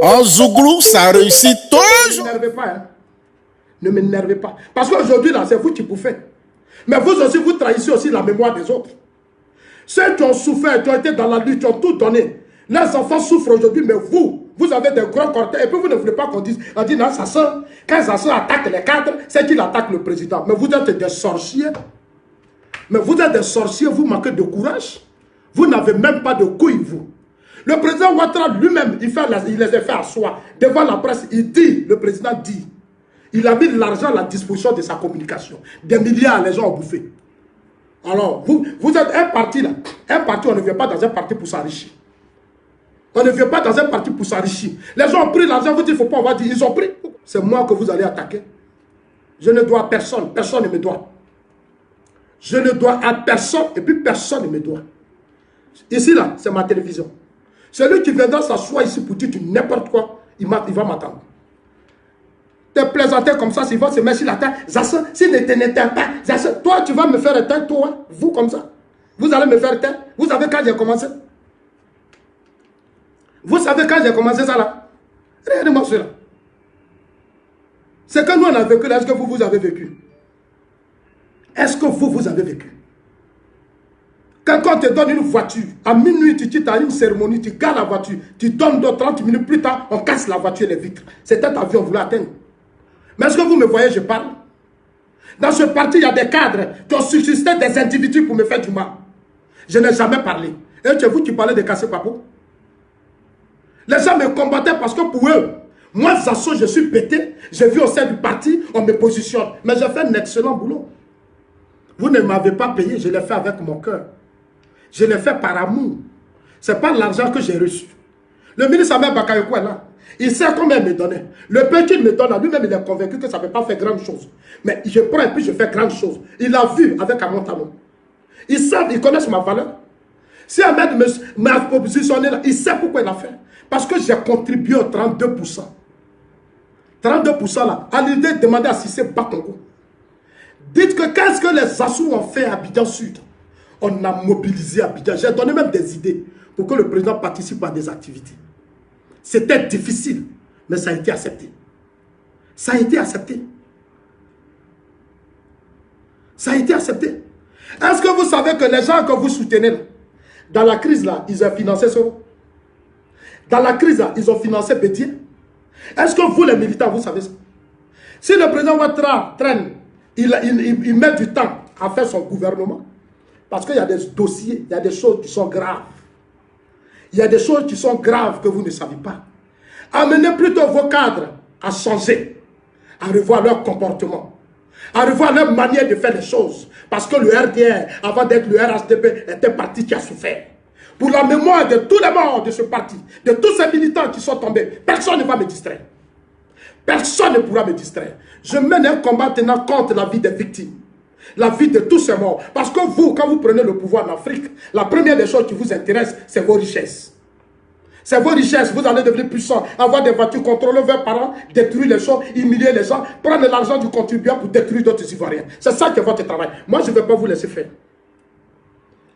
En Zouglou, ça réussit toujours. Ne m'énervez pas, hein. Ne m'énervez pas. Parce qu'aujourd'hui, là, c'est vous qui bouffez. Mais vous aussi, vous trahissez aussi la mémoire des autres. Ceux qui ont souffert, qui ont été dans la lutte, qui ont tout donné. Les enfants souffrent aujourd'hui, mais vous avez des grands cortèges. Et puis vous ne voulez pas qu'on dise, on dit, non, ça sent. Quand ça sent attaque les cadres, c'est qu'il attaque le président. Mais vous êtes des sorciers. Mais vous êtes des sorciers, vous manquez de courage. Vous n'avez même pas de couilles, vous. Le président Ouattara lui-même, il les a fait asseoir. Devant la presse, il dit, le président dit, il a mis l'argent à la disposition de sa communication. Des milliards, les gens ont bouffé. Alors, vous êtes un parti là. Un parti, on ne vient pas dans un parti pour s'enrichir. On ne vient pas dans un parti pour s'enrichir. Les gens ont pris l'argent, vous dites, il ne faut pas, on va dire, ils ont pris. C'est moi que vous allez attaquer. Je ne dois à personne, personne ne me doit. Je ne dois à personne, et puis personne ne me doit. Ici là, c'est ma télévision. Celui qui viendra s'asseoir ici pour dire n'importe quoi, il va m'attendre. Te plaisanter comme ça, s'il va se mettre sur la terre, Zassou, s'il ne t'éteint pas, Zassou, toi tu vas me faire éteindre, toi, vous comme ça. Vous allez me faire éteindre. Vous savez quand j'ai commencé? Vous savez quand j'ai commencé ça là? Regardez-moi cela. C'est que nous on a vécu là, est-ce que vous avez vécu? Est-ce que vous avez vécu? Quand on te donne une voiture, à minuit, tu as une cérémonie, tu gardes la voiture, tu donnes d'autres 30 minutes plus tard, on casse la voiture et les vitres. C'était ta vie, on voulait atteindre. Mais est-ce que vous me voyez, je parle? Dans ce parti, il y a des cadres qui ont suscité des individus pour me faire du mal. Je n'ai jamais parlé. Et c'est vous qui parlez de casser papo. Les gens me combattaient parce que pour eux, moi, Zasso, je suis pété, je vis au sein du parti, on me positionne. Mais j'ai fait un excellent boulot. Vous ne m'avez pas payé, je l'ai fait avec mon cœur. Je l'ai fait par amour. Ce n'est pas l'argent que j'ai reçu. Le ministre Ahmed Bakayoko est là. Il sait combien il me donnait. Le peu qu'il me donne, lui-même, il est convaincu que ça ne peut pas faire grande chose. Mais je prends et puis je fais grande chose. Il a vu avec Amontano. Ils savent, ils connaissent ma valeur. Si Ahmed m'a positionné là, il sait pourquoi il a fait. Parce que j'ai contribué au 32%. 32% là, à l'idée de demander à Cissé Bakongo. Dites que qu'est-ce que les Assous ont fait à Abidjan Sud? On a mobilisé Abidjan. J'ai donné même des idées pour que le président participe à des activités. C'était difficile, mais ça a été accepté. Ça a été accepté. Ça a été accepté. Est-ce que vous savez que les gens que vous soutenez, là, dans la crise, là, ils ont financé ça? Dans la crise, là, ils ont financé Bédier. Est-ce que vous, les militants, vous savez ça? Si le président Ouattara traîne, il met du temps à faire son gouvernement, parce qu'il y a des dossiers, il y a des choses qui sont graves. Il y a des choses qui sont graves que vous ne savez pas. Amenez plutôt vos cadres à changer, à revoir leur comportement, à revoir leur manière de faire les choses. Parce que le RDR, avant d'être le RHDP, était un parti qui a souffert. Pour la mémoire de tous les morts de ce parti, de tous ces militants qui sont tombés, personne ne va me distraire. Personne ne pourra me distraire. Je mène un combat tenant compte de la vie des victimes. La vie de tous ces morts. Parce que vous, quand vous prenez le pouvoir en Afrique, la première des choses qui vous intéresse, c'est vos richesses. C'est vos richesses. Vous allez devenir puissant, avoir des voitures, contrôler vos parents, détruire les choses, humilier les gens, prendre l'argent du contribuable pour détruire d'autres Ivoiriens. C'est ça qui est votre travail. Moi, je ne vais pas vous laisser faire.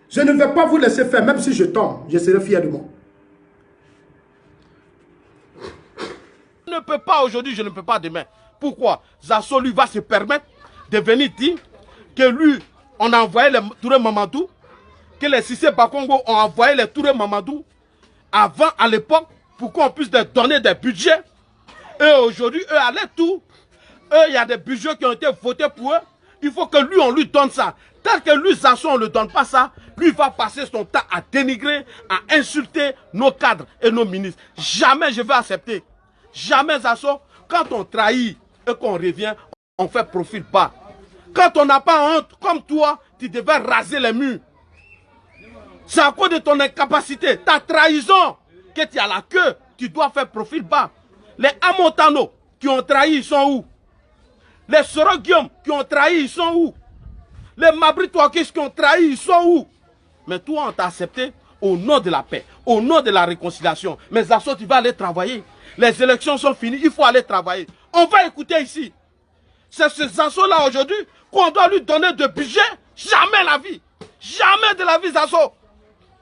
Je ne vais pas vous laisser faire, même si je tombe, je serai fier de moi. Je ne peux pas aujourd'hui, je ne peux pas demain. Pourquoi? Zasso lui va se permettre de venir dire que lui, on a envoyé les Touré Mamadou, que les Cissé Bakongo ont envoyé les Touré Mamadou avant, à l'époque, pour qu'on puisse leur donner des budgets. Et aujourd'hui, eux, à tout, eux, il y a des budgets qui ont été votés pour eux. Il faut que lui, on lui donne ça. Tant que lui, Zasso, on ne le donne pas ça, lui, il va passer son temps à dénigrer, à insulter nos cadres et nos ministres. Jamais je vais accepter. Jamais, Zasso, quand on trahit et qu'on revient, on fait profil bas. Quand on n'a pas honte, comme toi, tu devais raser les murs. C'est à cause de ton incapacité, ta trahison, que tu as la queue, tu dois faire profil bas. Les Amontano qui ont trahi, ils sont où? Les Soro Guillaume qui ont trahi, ils sont où? Les Mabritouakis qui ont trahi, ils sont où? Mais toi, on t'a accepté au nom de la paix, au nom de la réconciliation. Mais Zasso, tu vas aller travailler. Les élections sont finies, il faut aller travailler. On va écouter ici. C'est ce Zasso-là aujourd'hui qu'on doit lui donner de budget. Jamais la vie. Jamais de la vie, Zasso.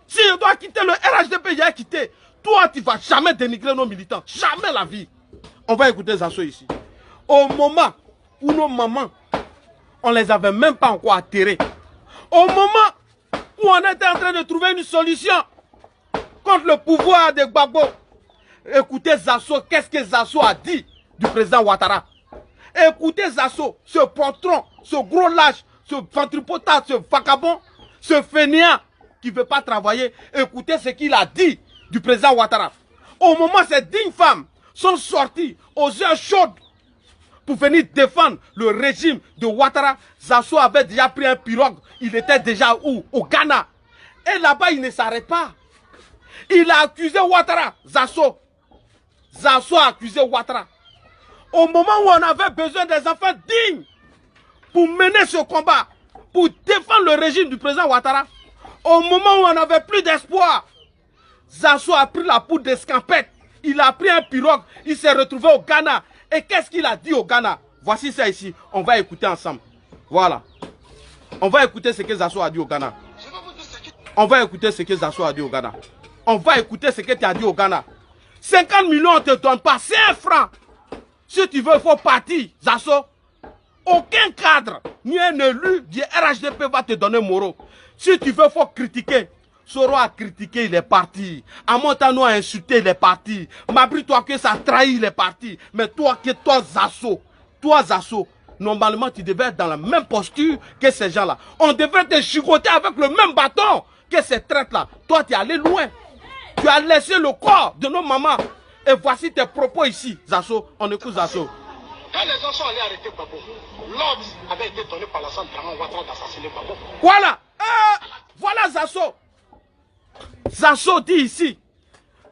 S'il doit quitter le RHDP, il a quitté. Toi, tu ne vas jamais dénigrer nos militants. Jamais la vie. On va écouter Zasso ici. Au moment où nos mamans, on ne les avait même pas encore atterrés. Au moment où on était en train de trouver une solution contre le pouvoir de Gbagbo. Écoutez Zasso, qu'est-ce que Zasso a dit du président Ouattara. Écoutez Zasso, ce patron, ce gros lâche, ce ventripotent, ce vagabond, ce fainéant qui ne veut pas travailler. Écoutez ce qu'il a dit du président Ouattara. Au moment où ces dignes femmes sont sorties aux heures chaudes pour venir défendre le régime de Ouattara, Zasso avait déjà pris un pirogue. Il était déjà où? Au Ghana. Et là-bas, il ne s'arrête pas. Il a accusé Ouattara, Zasso. Zasso a accusé Ouattara. Au moment où on avait besoin des enfants dignes pour mener ce combat, pour défendre le régime du président Ouattara, au moment où on n'avait plus d'espoir, Zasso a pris la poudre d'escampette. Il a pris un pirogue, il s'est retrouvé au Ghana. Et qu'est-ce qu'il a dit au Ghana? Voici ça ici, on va écouter ensemble. Voilà. On va écouter ce que Zasso a dit au Ghana. On va écouter ce que Zasso a dit au Ghana. On va écouter ce que tu as dit au Ghana. 50 millions, on ne te donne pas 5 francs. Si tu veux, il faut partir, Zasso. Aucun cadre, ni un élu du RHDP va te donner Moro. Si tu veux, il faut critiquer. Soro a critiqué, il est parti. Amontano a insulté, il est parti. Mabri, toi que ça trahit, il est parti. Mais toi, Zasso, normalement, tu devais être dans la même posture que ces gens-là. On devrait te chicoter avec le même bâton que ces traites-là. Toi, tu es allé loin. Tu as laissé le corps de nos mamans. Et voici tes propos ici, Zasso. On écoute Zasso. Quand les gens sont allés arrêter Gbagbo, l'ordre avait été donné par la centre Draman Ouattara d'assassiner Gbagbo. Voilà. Voilà Zasso. Zasso dit ici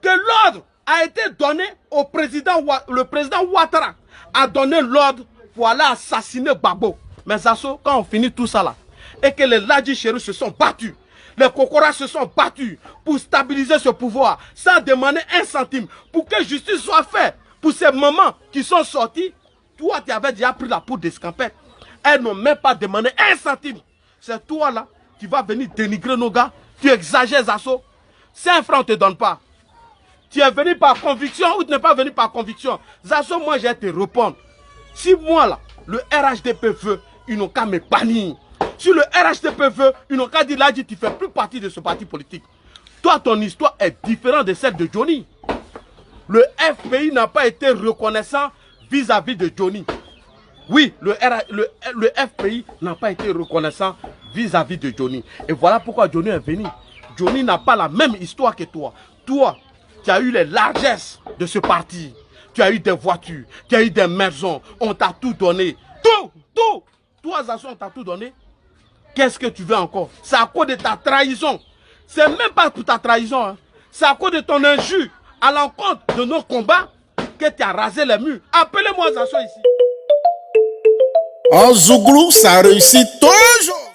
que l'ordre a été donné au président, le président Ouattara a donné l'ordre pour aller assassiner Gbagbo. Mais Zasso, quand on finit tout ça là, et que les Ladji Chéri se sont battus, les Kokora se sont battus pour stabiliser ce pouvoir, sans demander un centime, pour que justice soit faite pour ces mamans qui sont sorties. Toi, tu avais déjà pris la poudre d'escampette. Elles n'ont même pas demandé un centime. C'est toi là, qui vas venir dénigrer nos gars. Tu exagères, Zasso. 5 francs, on ne te donne pas. Tu es venu par conviction ou tu n'es pas venu par conviction. Zasso, moi, j'ai te répondre. Si moi là, le RHDP veut, ils n'ont qu'à me bannir. Si le RHDP veut, ils n'ont qu'à dire là, tu ne fais plus partie de ce parti politique. Toi, ton histoire est différente de celle de Johnny. Le FPI n'a pas été reconnaissant vis-à-vis de Johnny. Oui, le FPI n'a pas été reconnaissant vis-à-vis de Johnny. Et voilà pourquoi Johnny est venu. Johnny n'a pas la même histoire que toi. Toi, tu as eu les largesses de ce parti. Tu as eu des voitures, tu as eu des maisons. On t'a tout donné. Tout. Toi, Zasso, on t'a tout donné. Qu'est-ce que tu veux encore? C'est à cause de ta trahison. C'est même pas pour ta trahison. Hein. C'est à cause de ton injure à l'encontre de nos combats que tu as rasé les murs. Appelez-moi Zasso ici. En Zouglou, ça réussit toujours.